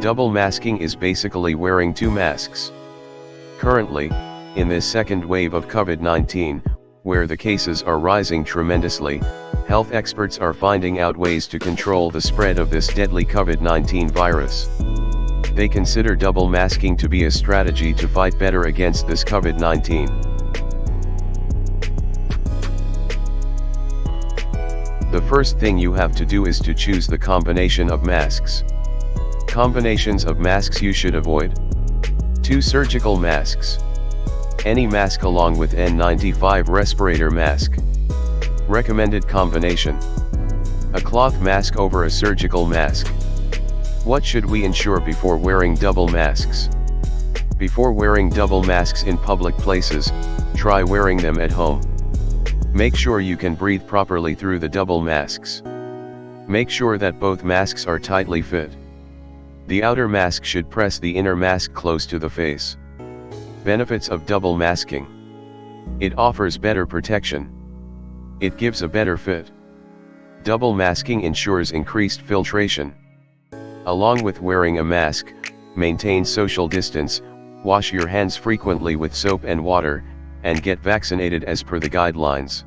Double masking is basically wearing two masks. Currently, in this second wave of COVID-19, where the cases are rising tremendously, health experts are finding out ways to control the spread of this deadly COVID-19 virus. They consider double masking to be a strategy to fight better against this COVID-19. The first thing you have to do is to choose the combination of masks. Combinations of masks you should avoid. 2 surgical masks. Any mask along with N95 respirator mask. Recommended combination. A cloth mask over a surgical mask. What should we ensure before wearing double masks? Before wearing double masks in public places, try wearing them at home. Make sure you can breathe properly through the double masks. Make sure that both masks are tightly fit. The outer mask should press the inner mask close to the face. Benefits of double masking. It offers better protection. It gives a better fit. Double masking ensures increased filtration. Along with wearing a mask, maintain social distance, wash your hands frequently with soap and water, and get vaccinated as per the guidelines.